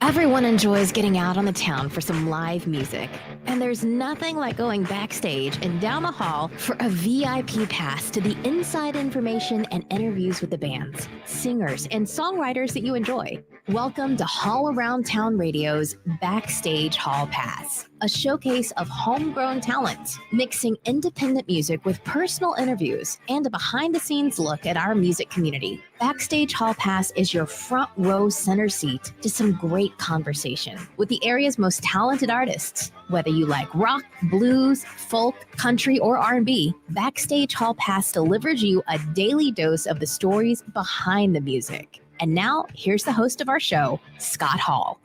Everyone enjoys getting out on the town for some live music. And there's nothing like going backstage and down the hall for a VIP pass to the inside information and interviews with the bands, singers, and songwriters that you enjoy. Welcome to Hall Around Town Radio's Backstage Hall Pass, a showcase of homegrown talent, mixing independent music with personal interviews and a behind-the-scenes look at our music community. Backstage Hall Pass is your front row center seat to some great conversation with the area's most talented artists. Whether you like rock, blues, folk, country, or R&B, Backstage Hall Pass delivers you a daily dose of the stories behind the music. And now, here's the host of our show, Scott Hall.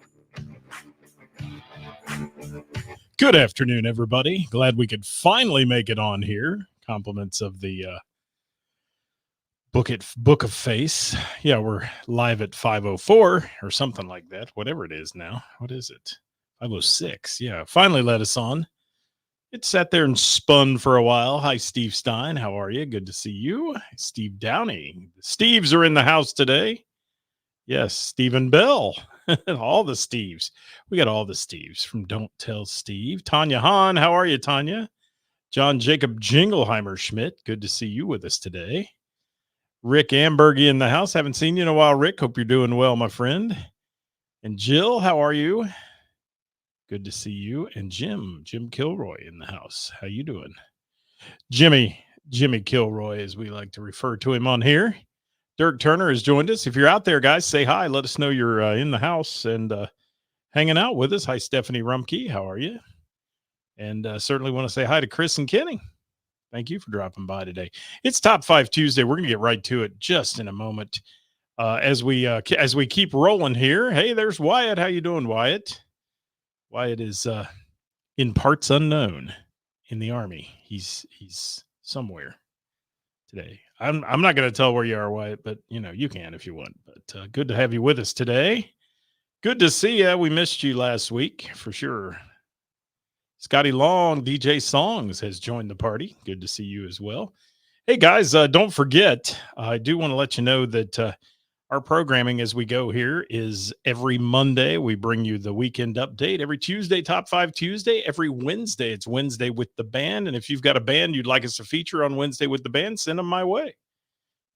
Good afternoon, everybody. Glad we could finally make it on here. Compliments of the Book of Face. Yeah, we're live at 5:04 or something like that. Whatever it is now. What is it? 5:06. Yeah, finally let us on. It sat there and spun for a while. Hi, Steve Stein. How are you? Good to see you. Steve Downey. The Steves are in the house today. Yes, Stephen Bell. All the Steves. We got all the Steves from Don't Tell Steve. Tanya Hahn. How are you, Tanya? John Jacob Jingleheimer Schmidt. Good to see you with us today. Rick Ambergy in the house. Haven't seen you in a while, Rick. Hope you're doing well, my friend. And Jill, how are you? Good to see you. And Jim Kilroy in the house. How you doing? Jimmy Kilroy, as we like to refer to him on here. Dirk Turner has joined us. If you're out there, guys, say hi. Let us know you're in the house and hanging out with us. Hi, Stephanie Rumke. How are you? And certainly want to say hi to Chris and Kenny. Thank you for dropping by today. It's Top 5 Tuesday. We're going to get right to it just in a moment as we keep rolling here. Hey, there's Wyatt. How you doing, Wyatt? Wyatt is in parts unknown in the Army. He's somewhere today. I'm not going to tell where you are, Wyatt, but you can if you want. But good to have you with us today. Good to see you. We missed you last week for sure. Scotty Long, DJ Songs, has joined the party. Good to see you as well. Hey, guys, don't forget, I do want to let you know that our programming as we go here is every Monday. We bring you the weekend update. Every Tuesday, Top 5 Tuesday. Every Wednesday, it's Wednesday with the band. And if you've got a band you'd like us to feature on Wednesday with the band, send them my way.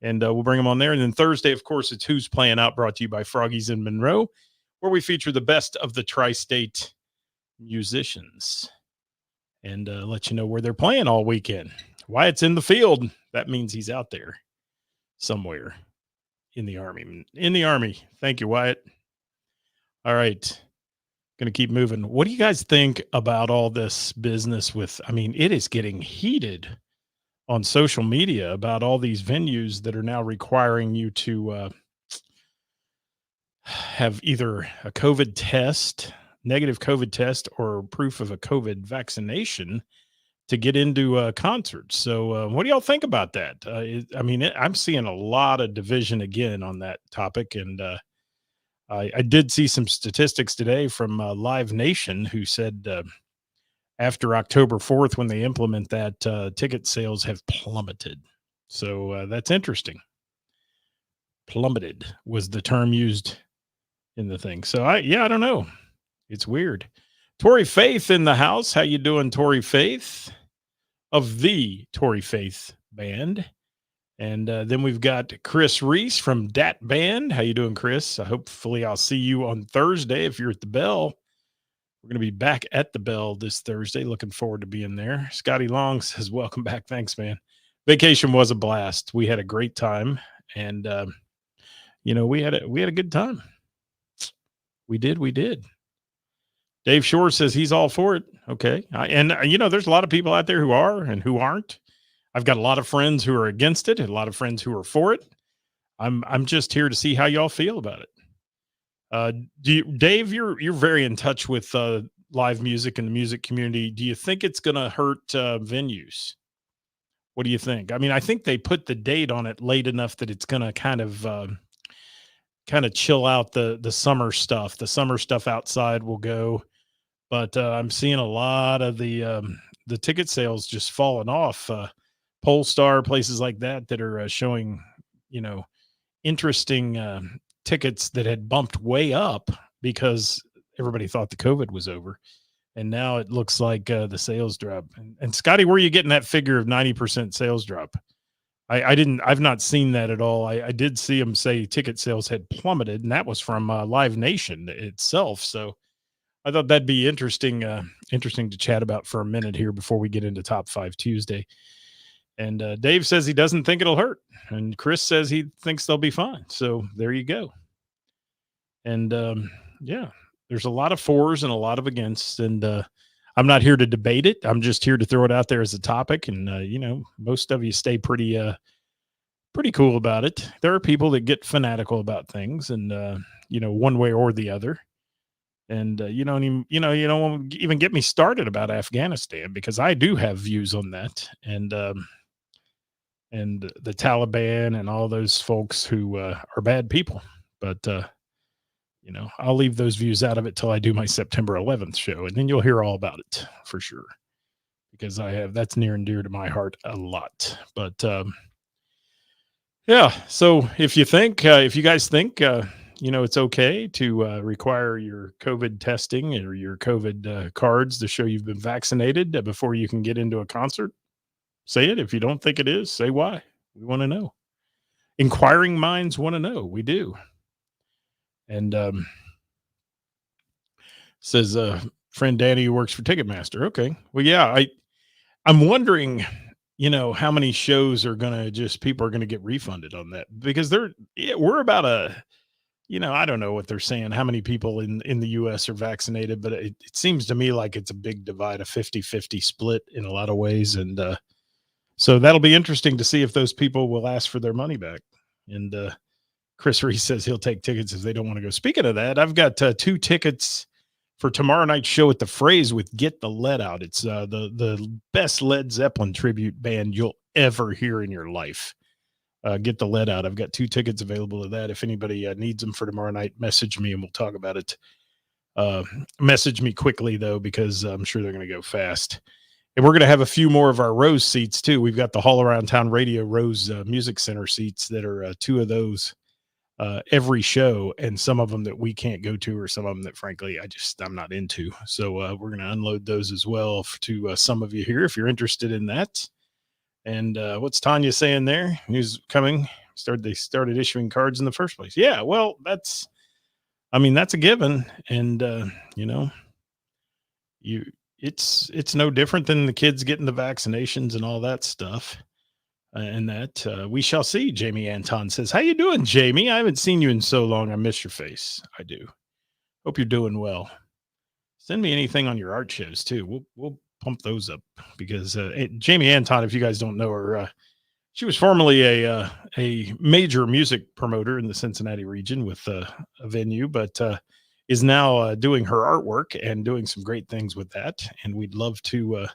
And we'll bring them on there. And then Thursday, of course, it's Who's Playing Out, brought to you by Froggies in Monroe, where we feature the best of the tri-state musicians and let you know where they're playing all weekend. Wyatt's in the field. That means he's out there somewhere in the Army. Thank you, Wyatt. All right. Going to keep moving. What do you guys think about all this business with, it is getting heated on social media about all these venues that are now requiring you to have either a COVID test, negative COVID test, or proof of a COVID vaccination to get into concerts. So what do y'all think about that? I'm seeing a lot of division again on that topic. And I did see some statistics today from Live Nation, who said after October 4th, when they implement that, ticket sales have plummeted. So that's interesting. Plummeted was the term used in the thing. So I don't know. It's weird. Tori Faith in the house. How you doing, Tori Faith? Of the Tori Faith Band. And then we've got Chris Reese from Dat Band. How you doing, Chris? Hopefully I'll see you on Thursday if you're at the Bell. We're going to be back at the Bell this Thursday. Looking forward to being there. Scotty Long says, welcome back. Thanks, man. Vacation was a blast. We had a great time. And, we had a good time. We did. Dave Shore says he's all for it. Okay. There's a lot of people out there who are and who aren't. I've got a lot of friends who are against it and a lot of friends who are for it. I'm just here to see how y'all feel about it. Dave, you're very in touch with live music and the music community. Do you think it's going to hurt venues? What do you think? I think they put the date on it late enough that it's going to kind of chill out the summer stuff. The summer stuff outside will go. But I'm seeing a lot of the ticket sales just falling off. Polestar, places like that are showing, interesting tickets that had bumped way up because everybody thought the COVID was over. And now it looks like the sales drop. And Scotty, where are you getting that figure of 90% sales drop? I've not seen that at all. I did see them say ticket sales had plummeted, and that was from Live Nation itself. So I thought that'd be interesting to chat about for a minute here before we get into Top 5 Tuesday. And Dave says he doesn't think it'll hurt, and Chris says he thinks they'll be fine. So there you go. And yeah, there's a lot of fors and a lot of against, and I'm not here to debate it. I'm just here to throw it out there as a topic. And most of you stay pretty cool about it. There are people that get fanatical about things, and one way or the other. And you don't even get me started about Afghanistan, because I do have views on that, and the Taliban and all those folks who are bad people. But I'll leave those views out of it till I do my September 11th show, and then you'll hear all about it for sure, because that's near and dear to my heart a lot. But yeah, so if you guys think it's okay to require your COVID testing or your COVID cards to show you've been vaccinated before you can get into a concert, say it. If you don't think it is, say why. We want to know. Inquiring minds want to know. We do. And says friend Danny who works for Ticketmaster. Okay. Well, yeah, I'm wondering, how many shows people are going to get refunded on that, because we're about I don't know what they're saying, how many people in the US are vaccinated, but it seems to me like it's a big divide, a 50-50 split in a lot of ways. And so that'll be interesting to see if those people will ask for their money back. And Chris Reese says he'll take tickets if they don't want to go. Speaking of that, I've got 2 tickets for tomorrow night's show at the Phrase with Get the Lead Out. It's the best Led Zeppelin tribute band you'll ever hear in your life. Get the Lead Out. I've got 2 tickets available to that. If anybody needs them for tomorrow night, message me and we'll talk about it. Message me quickly, though, because I'm sure they're going to go fast. And we're going to have a few more of our Rose seats, too. We've got the Hall Around Town Radio Rose Music Center seats that are 2 of those every show, and some of them that we can't go to, or some of them that frankly I'm not into. So we're going to unload those as well to some of you here if you're interested in that. And what's Tanya saying there? Who's coming? They started issuing cards in the first place. Yeah, well, that's a given. And it's no different than the kids getting the vaccinations and all that stuff. And that we shall see. Jamie Anton says, how you doing, Jamie? I haven't seen you in so long. I miss your face. I do. Hope you're doing well. Send me anything on your art shows too. We'll pump those up, because Jamie Anton, if you guys don't know her, she was formerly a major music promoter in the Cincinnati region with a venue, but is now doing her artwork and doing some great things with that. And we'd love to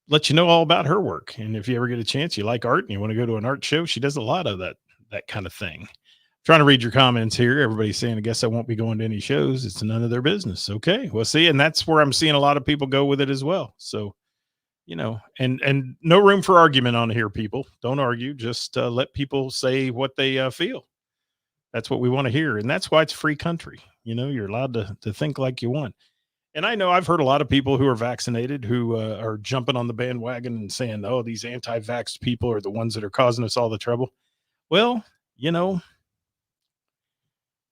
let you know all about her work. And if you ever get a chance, you like art and you want to go to an art show, she does a lot of that kind of thing. Trying to read your comments here. Everybody's saying, I guess I won't be going to any shows. It's none of their business. Okay. Well, see, and that's where I'm seeing a lot of people go with it as well. So, and no room for argument on here, people. Don't argue. Just let people say what they feel. That's what we want to hear. And that's why it's a free country. You're allowed to think like you want. And I know I've heard a lot of people who are vaccinated who are jumping on the bandwagon and saying, oh, these anti-vaxxed people are the ones that are causing us all the trouble. Well,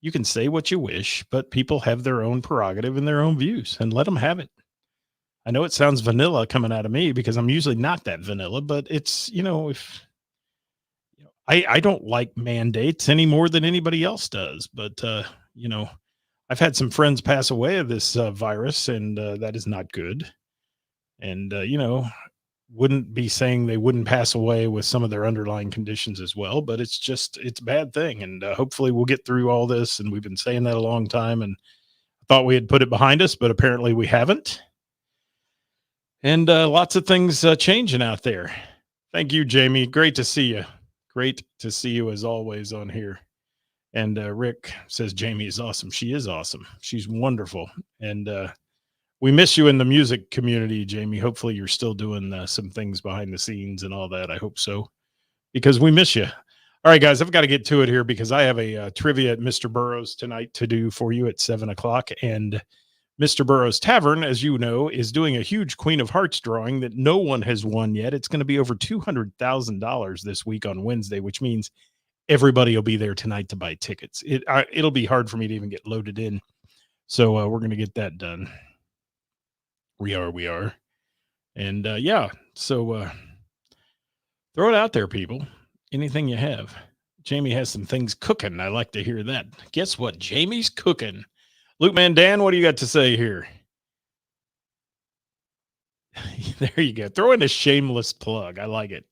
you can say what you wish, but people have their own prerogative and their own views, and let them have it. I know it sounds vanilla coming out of me, because I'm usually not that vanilla, but it's, I don't like mandates any more than anybody else does. But, I've had some friends pass away of this virus, and that is not good. And, wouldn't be saying they wouldn't pass away with some of their underlying conditions as well, but it's a bad thing. And hopefully we'll get through all this. And we've been saying that a long time, and I thought we had put it behind us, but apparently we haven't. And lots of things changing out there. Thank you, Jamie. Great to see you. Great to see you as always on here. And Rick says Jamie is awesome. She is awesome. She's wonderful. And we miss you in the music community, Jamie. Hopefully you're still doing some things behind the scenes and all that. I hope so, because we miss you. All right, guys, I've got to get to it here because I have a trivia at Mr. Burroughs tonight to do for you at 7 o'clock. And Mr. Burroughs Tavern, as you know, is doing a huge Queen of Hearts drawing that no one has won yet. It's going to be over $200,000 this week on Wednesday, which means everybody will be there tonight to buy tickets. It'll be hard for me to even get loaded in. So we're going to get that done. We are. And so throw it out there, people. Anything you have. Jamie has some things cooking. I like to hear that. Guess what? Jamie's cooking. Luke Man Dan, what do you got to say here? There you go. Throw in a shameless plug. I like it.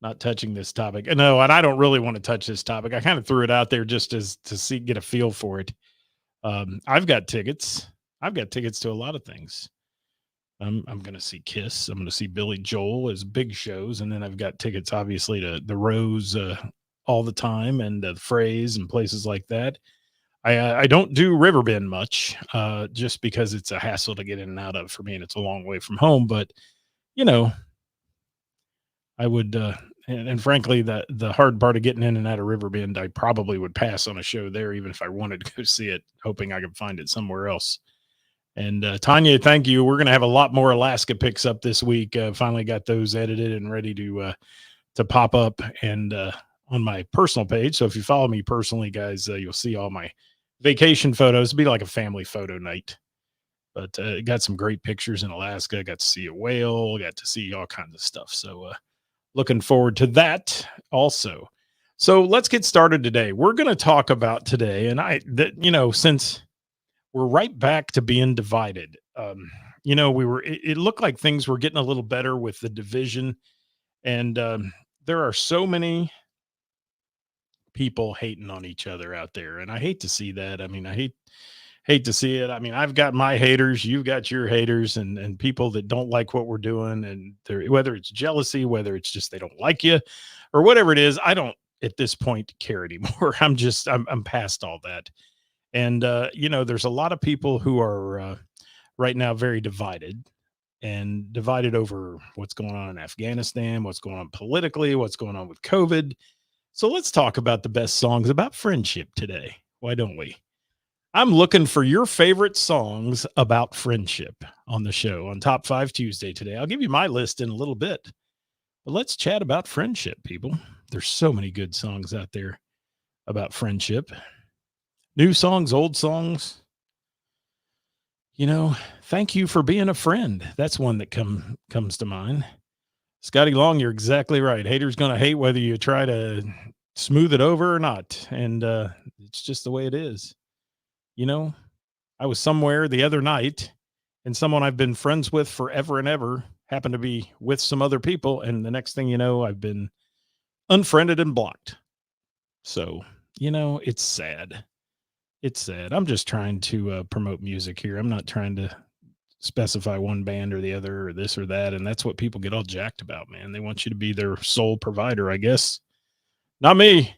Not touching this topic. No, and I don't really want to touch this topic. I kind of threw it out there just to get a feel for it. I've got tickets. I've got tickets to a lot of things. I'm going to see Kiss. I'm going to see Billy Joel as big shows. And then I've got tickets, obviously, to the Rose all the time and the Phrase and places like that. I don't do Riverbend much just because it's a hassle to get in and out of for me. And it's a long way from home. But, you know, I would, and frankly, the hard part of getting in and out of Riverbend, I probably would pass on a show there, even if I wanted to go see it, hoping I could find it somewhere else. And Tanya, thank you. We're going to have a lot more Alaska picks up this week. Finally got those edited and ready to pop up and on my personal page. So if you follow me personally, guys, you'll see all my vacation photos. It'll be like a family photo night. But got some great pictures in Alaska. Got to see a whale. Got to see all kinds of stuff. So looking forward to that also. So let's get started today. We're going to talk about today, and since we're right back to being divided. It looked like things were getting a little better with the division. And there are so many people hating on each other out there. And I hate to see that. I mean, I hate to see it. I mean, I've got my haters, you've got your haters, and people that don't like what we're doing. And whether it's jealousy, whether it's just they don't like you or whatever it is, I don't at this point care anymore. I'm past all that. And, there's a lot of people who are right now very divided over what's going on in Afghanistan, what's going on politically, what's going on with COVID. So let's talk about the best songs about friendship today. Why don't we? I'm looking for your favorite songs about friendship on the show on Top 5 Tuesday today. I'll give you my list in a little bit. But let's chat about friendship, people. There's so many good songs out there about friendship. New songs, old songs. Thank you for being a friend. That's one that comes to mind. Scotty Long, you're exactly right. Haters going to hate whether you try to smooth it over or not. And it's just the way it is. I was somewhere the other night and someone I've been friends with forever and ever happened to be with some other people. And the next thing you know, I've been unfriended and blocked. So, it's sad. It's sad. I'm just trying to promote music here. I'm not trying to specify one band or the other or this or that. And that's what people get all jacked about, man. They want you to be their sole provider, I guess. Not me.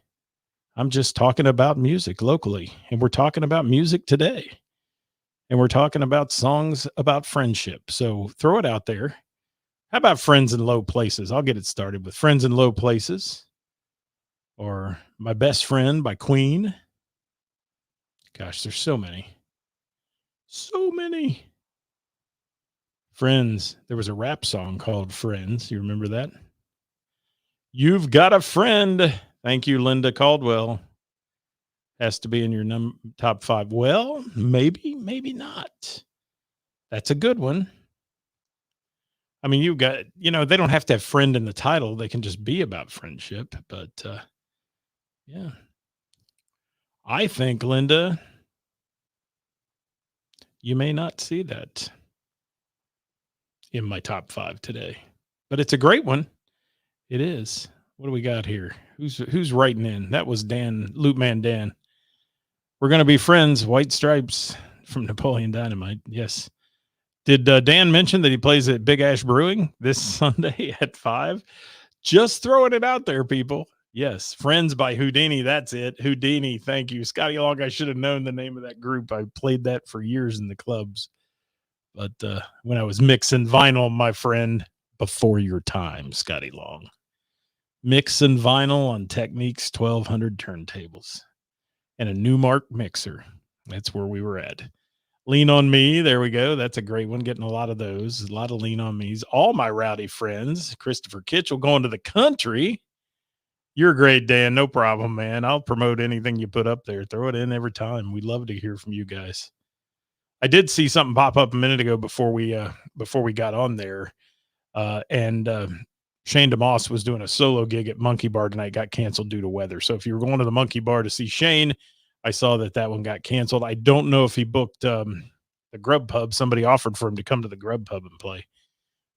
I'm just talking about music locally. And we're talking about music today. And we're talking about songs about friendship. So throw it out there. How about Friends in Low Places? I'll get it started with Friends in Low Places. Or My Best Friend by Queen. Gosh, there's so many. So many. Friends. There was a rap song called Friends. You remember that? You've Got a Friend. Thank you, Linda Caldwell. Has to be in your top 5. Well, maybe not. That's a good one. I mean, you've got, they don't have to have friend in the title. They can just be about friendship. But, yeah. I think, Linda, you may not see that in my top 5 today, but it's a great one. It is. What do we got here? Who's writing in? That was Dan, Loop Man Dan. We're going to be friends. White Stripes from Napoleon Dynamite. Yes. Did Dan mention that he plays at Big Ash Brewing this Sunday at 5? Just throwing it out there, people. Yes, Friends by Houdini. That's it. Houdini. Thank you. Scotty Long, I should have known the name of that group. I played that for years in the clubs. But when I was mixing vinyl, my friend, before your time, Scotty Long. Mix and vinyl on Techniques 1200 turntables and a Newmark mixer. That's where we were at. Lean on Me. There we go. That's a great one. Getting a lot of those. A lot of Lean on Me's. All my rowdy friends. Christopher Kitchell going to the country. You're great, Dan. No problem, man. I'll promote anything you put up there. Throw it in every time. We'd love to hear from you guys. I did see something pop up a minute ago before we got on there. And Shane DeMoss was doing a solo gig at Monkey Bar tonight, got canceled due to weather. So if you were going to the Monkey Bar to see Shane, I saw that one got canceled. I don't know if he booked the Grub Pub. Somebody offered for him to come to the Grub Pub and play.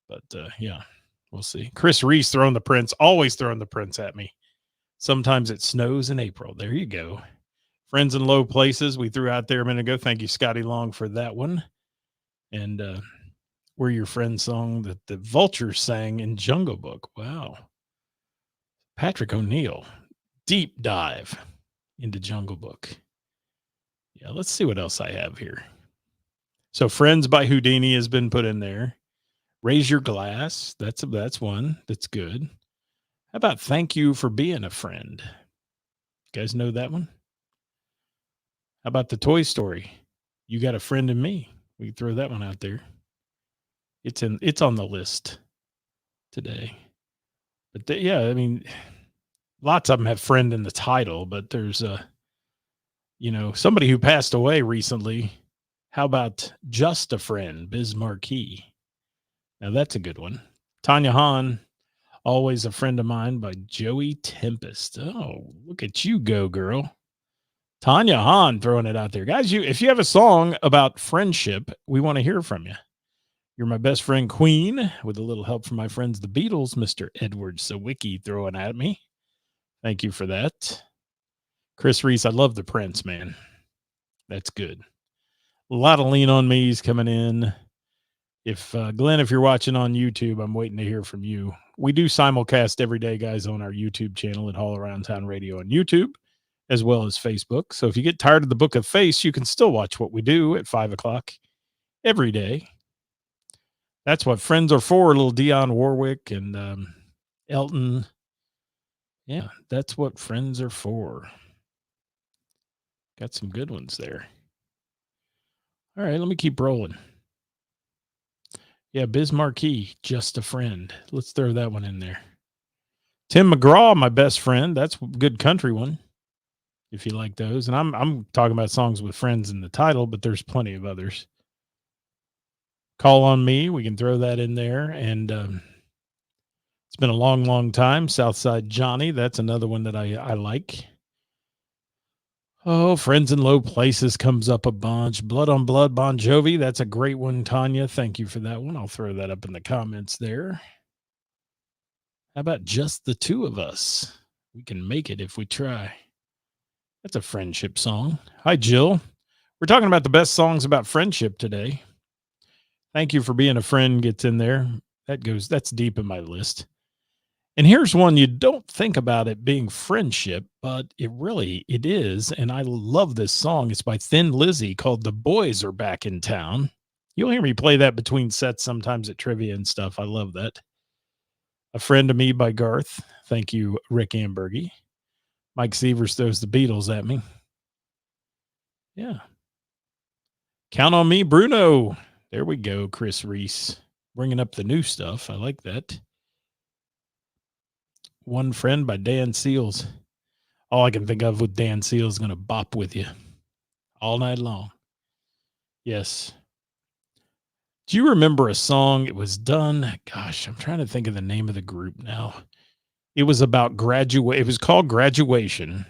But yeah, we'll see. Chris Reese throwing the Prince, always throwing the Prince at me. Sometimes it snows in April. There you go. Friends in Low Places, we threw out there a minute ago. Thank you, Scotty Long, for that one. And We're Your Friends song that the Vultures sang in Jungle Book. Wow. Patrick O'Neill, deep dive into Jungle Book. Yeah, let's see what else I have here. So Friends by Houdini has been put in there. Raise Your Glass, that's one that's good. How about Thank You for Being a Friend? You guys know that one? How about the Toy Story? You Got a Friend in Me. We can throw that one out there. It's on the list today. But yeah, I mean, lots of them have friend in the title, but there's somebody who passed away recently. How about Just a Friend, Biz Marquee? Now that's a good one. Tanya Hahn, Always a Friend of Mine by Joey Tempest. Oh, look at you go, girl. Tanya Hahn throwing it out there. Guys, if you have a song about friendship, we want to hear from you. You're My Best Friend Queen, with a little help from my friends the Beatles, Mr. Edward Sawicki throwing at me. Thank you for that. Chris Reese, I love the Prince, man. That's good. A lot of Lean on Me's coming in. If Glenn, if you're watching on YouTube, I'm waiting to hear from you. We do simulcast every day, guys, on our YouTube channel at All Around Town Radio on YouTube, as well as Facebook. So if you get tired of the Book of Face, you can still watch what we do at 5 o'clock every day. That's what friends are for. A little Dionne Warwick and Elton. Yeah, that's what friends are for. Got some good ones there. All right, let me keep rolling. Yeah, Biz Marquee, Just a Friend. Let's throw that one in there. Tim McGraw, My Best Friend. That's a good country one, if you like those. And I'm talking about songs with friends in the title, but there's plenty of others. Call on Me, we can throw that in there. And It's Been a Long, Long Time, Southside Johnny. That's another one that I like. Oh, Friends in Low Places comes up a bunch. Blood on Blood, Bon Jovi. That's a great one, Tanya. Thank you for that one. I'll throw that up in the comments there. How about Just the Two of Us? We can make it if we try. That's a friendship song. Hi, Jill. We're talking about the best songs about friendship today. Thank You for Being a Friend gets in there. That's deep in my list. And here's one you don't think about it being friendship, but it is. And I love this song. It's by Thin Lizzy, called The Boys Are Back in Town. You'll hear me play that between sets sometimes at trivia and stuff. I love that. A Friend of Me by Garth. Thank you, Rick Ambergy. Mike Sievers throws the Beatles at me. Yeah. Count on Me, Bruno. There we go, Chris Reese. Bringing up the new stuff. I like that. One Friend by Dan Seals. All I can think of with Dan Seals is going to bop with you all night long. Yes. Do you remember a song? It was done. Gosh, I'm trying to think of the name of the group now. It was about It was called Graduation.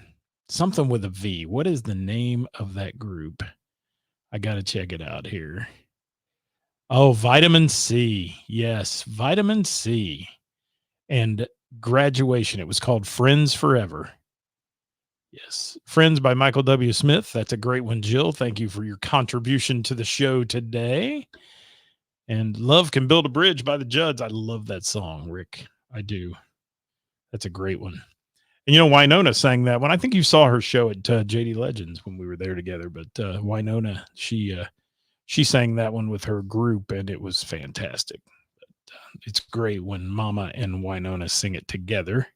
Something with a V. What is the name of that group? I got to check it out here. Oh, Vitamin C. Yes, Vitamin C. And Graduation. It was called Friends Forever. Yes. Friends by Michael W. Smith. That's a great one, Jill. Thank you for your contribution to the show today. And Love Can Build a Bridge by the Judds. I love that song, Rick. I do. That's a great one. And Winona sang that one. I think you saw her show at JD Legends when we were there together. But Winona, she sang that one with her group, and it was fantastic. It's great when Mama and Winona sing it together.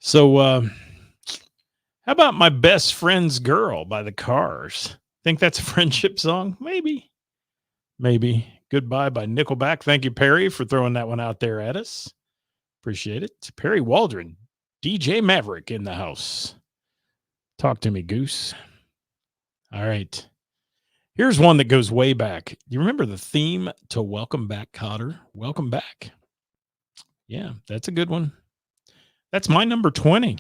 So, how about My Best Friend's Girl by the Cars? Think that's a friendship song? Maybe. Maybe. Goodbye by Nickelback. Thank you, Perry, for throwing that one out there at us. Appreciate it. Perry Waldron, DJ Maverick in the house. Talk to me, Goose. All right. Here's one that goes way back. You remember the theme to Welcome Back, Cotter? Welcome Back. Yeah, that's a good one. That's my number 20.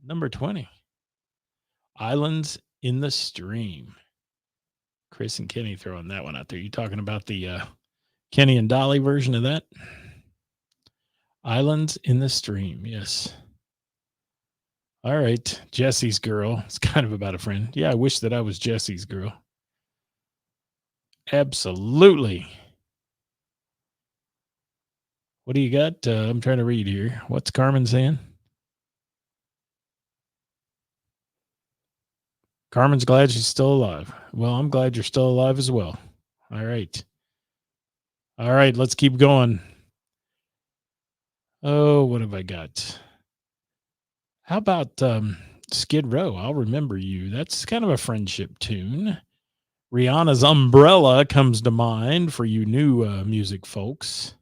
Number 20. Islands in the Stream. Chris and Kenny throwing that one out there. You talking about the Kenny and Dolly version of that? Islands in the Stream. Yes. All right. Jesse's Girl. It's kind of about a friend. Yeah, I wish that I was Jesse's girl. Absolutely. What do you got? I'm trying to read here. What's Carmen saying? Carmen's glad she's still alive. Well, I'm glad you're still alive as well. All right. All right, let's keep going. Oh, what have I got? How about Skid Row? I'll Remember You. That's kind of a friendship tune. Rihanna's Umbrella comes to mind for you new music folks.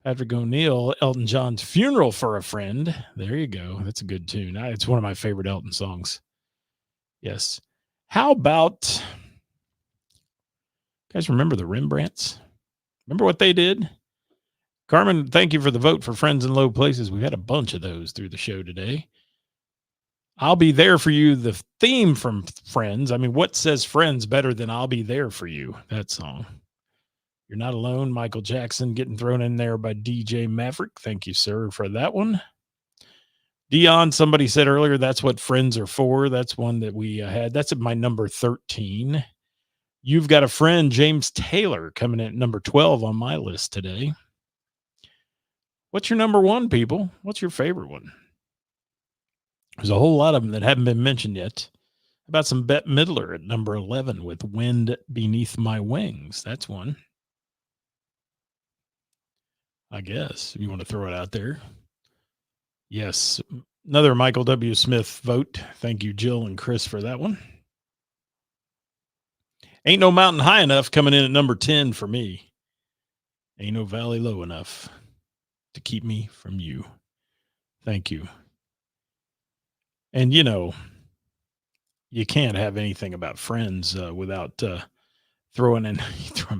Patrick O'Neill, Elton John's Funeral for a Friend. There you go. That's a good tune. It's one of my favorite Elton songs. Yes. How about, guys, remember the Rembrandts? Remember what they did? Carmen, thank you for the vote for Friends in Low Places. We've had a bunch of those through the show today. I'll Be There for You, the theme from Friends. I mean, what says Friends better than I'll Be There for You? That song. You're Not Alone, Michael Jackson getting thrown in there by DJ Maverick. Thank you, sir, for that one. Dion, somebody said earlier, that's what friends are for. That's one that we had. That's at my number 13. You've Got a Friend, James Taylor, coming in at number 12 on my list today. What's your number one, people? What's your favorite one? There's a whole lot of them that haven't been mentioned yet. How about some Bette Midler at number 11 with Wind Beneath My Wings? That's one. I guess you want to throw it out there. Yes. Another Michael W. Smith vote. Thank you, Jill and Chris, for that one. Ain't No Mountain High Enough coming in at number 10 for me. Ain't No Valley Low Enough to keep me from you. Thank you. And, you know, you can't have anything about Friends without throwing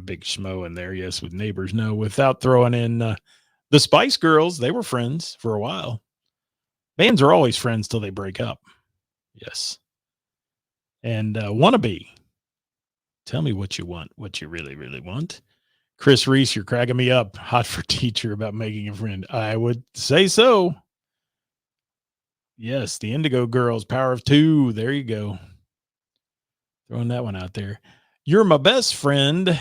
Big Schmo in there. Yes, with Neighbors. No, without throwing in the Spice Girls. They were friends for a while. Bands are always friends till they break up. Yes. And Wannabe. Tell me what you want, what you really, really want. Chris Reese, you're cracking me up. Hot for teacher about making a friend. I would say so. Yes, the Indigo Girls, Power of Two. There you go. Throwing that one out there. You're My Best Friend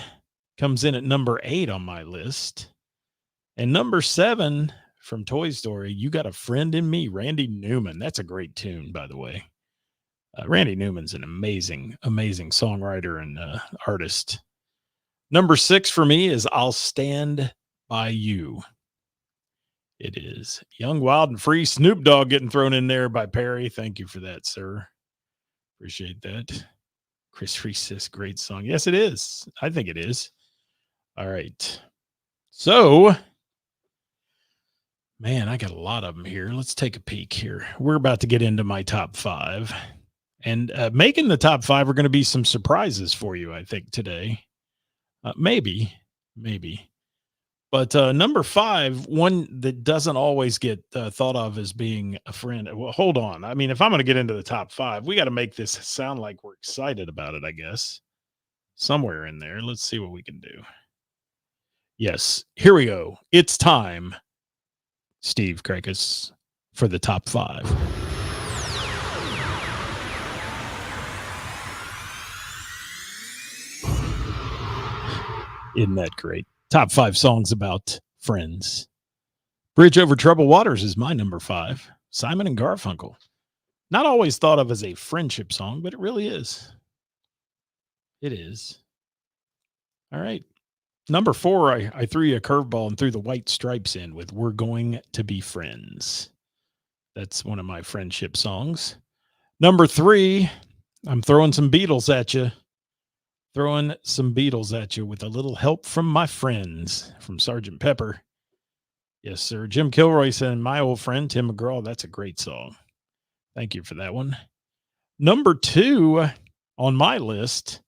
comes in at number 8 on my list. And number 7 from Toy Story, You Got a Friend in Me, Randy Newman. That's a great tune, by the way. Randy Newman's an amazing, amazing songwriter and artist. Number 6 for me is I'll Stand By You. It is Young, Wild, and Free. Snoop Dogg getting thrown in there by Perry. Thank you for that, sir. Appreciate that. Chris Reese says, great song. Yes, it is. I think it is. All right. So, man, I got a lot of them here. Let's take a peek here. We're about to get into my top 5. And making the top 5 are going to be some surprises for you, I think, today. Maybe. But number 5, one that doesn't always get thought of as being a friend. Well, hold on. I mean, if I'm going to get into the top 5, we got to make this sound like we're excited about it, I guess. Somewhere in there. Let's see what we can do. Yes, here we go. It's time, Steve Krakis, for the top 5. Isn't that great? Top 5 songs about friends. Bridge Over Troubled Waters is my number 5. Simon and Garfunkel. Not always thought of as a friendship song, but it really is. It is. All right. Number 4, I threw you a curveball and threw the White Stripes in with We're Going to Be Friends. That's one of my friendship songs. Number 3, I'm throwing some Beatles at you. Throwing some Beatles at you with a little help from my friends from Sgt. Pepper. Yes, sir. Jim Kilroy said, my old friend Tim McGraw. That's a great song. Thank you for that one. Number 2 on my list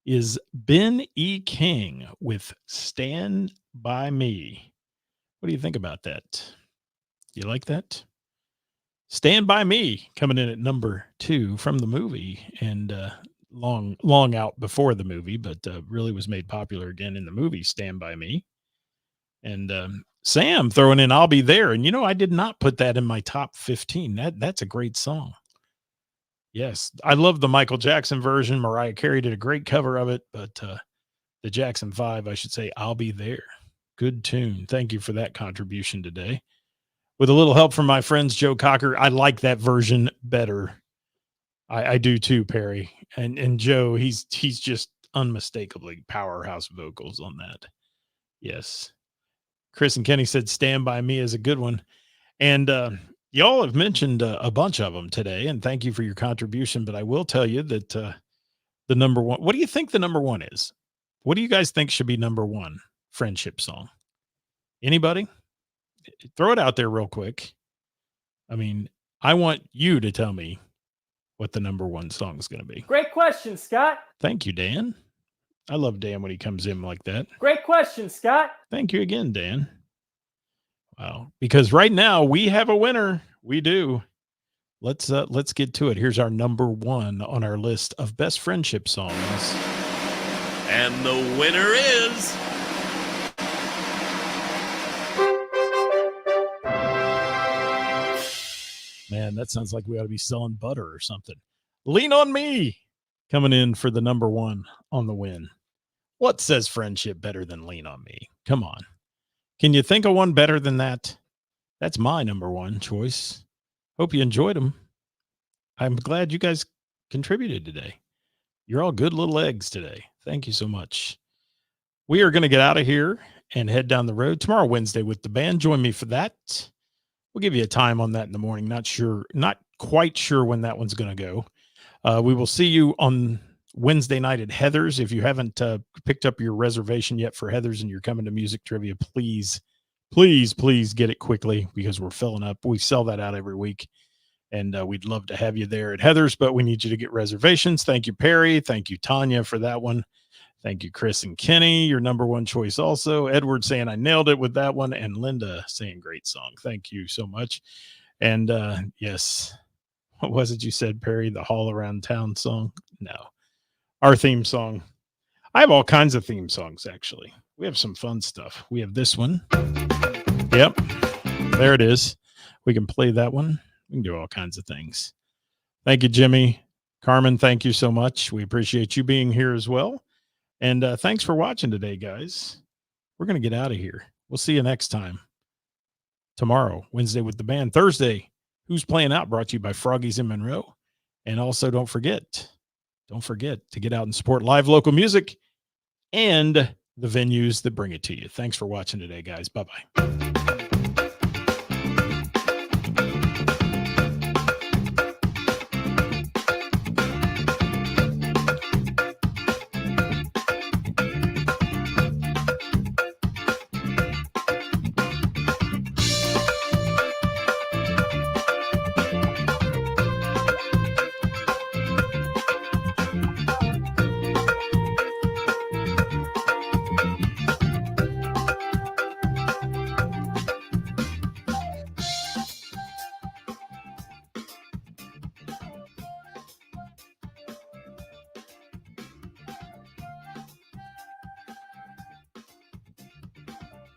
is Ben E. King with Stand By Me. What do you think about that? You like that? Stand By Me coming in at number 2 from the movie, and long out before the movie, but really was made popular again in the movie Stand By Me. And Sam throwing in I'll Be There. And I did not put that in my top 15. That's a great song. Yes, I love the Michael Jackson version. Mariah Carey did a great cover of it, but the Jackson 5, I should say, I'll Be There. Good tune. Thank you for that contribution today. With a little help from my friends, Joe Cocker, I like that version better. I do too, Perry. And Joe, he's just unmistakably powerhouse vocals on that. Yes. Chris and Kenny said Stand By Me is a good one. And y'all have mentioned a bunch of them today, and thank you for your contribution. But I will tell you that the number one, what do you think the number one is? What do you guys think should be number one friendship song? Anybody? Throw it out there real quick. I mean, I want you to tell me what the number one song is going to be. Great question, Scott. Thank you, Dan. I love Dan when he comes in like that. Great question, Scott. Thank you again, Dan. Wow. Because right now we have a winner. We do. Let's get to it. Here's our number one on our list of best friendship songs. And the winner is... Man, that sounds like we ought to be selling butter or something. Lean on Me coming in for the number one on the win. What says friendship better than Lean on Me? Come on. Can you think of one better than that? That's my number one choice. Hope you enjoyed them. I'm glad you guys contributed today. You're all good little eggs today. Thank you so much. We are going to get out of here and head down the road tomorrow, Wednesday, with the band. Join me for that. We'll give you a time on that in the morning. Not quite sure when that one's going to go. We will see you on Wednesday night at Heather's. If you haven't picked up your reservation yet for Heather's and you're coming to Music Trivia, please get it quickly because we're filling up. We sell that out every week, and we'd love to have you there at Heather's, but we need you to get reservations. Thank you, Perry. Thank you, Tanya, for that one. Thank you, Chris and Kenny, your number one choice also. Edward saying I nailed it with that one, and Linda saying great song. Thank you so much. And yes, what was it you said, Perry? The Hall Around Town song? No. Our theme song. I have all kinds of theme songs, actually. We have some fun stuff. We have this one. Yep. There it is. We can play that one. We can do all kinds of things. Thank you, Jimmy. Carmen, thank you so much. We appreciate you being here as well. And thanks for watching today, guys. We're going to get out of here. We'll see you next time. Tomorrow, Wednesday with the band. Thursday, Who's Playing Out, brought to you by Froggies in Monroe. And also don't forget to get out and support live local music and the venues that bring it to you. Thanks for watching today, guys. Bye-bye.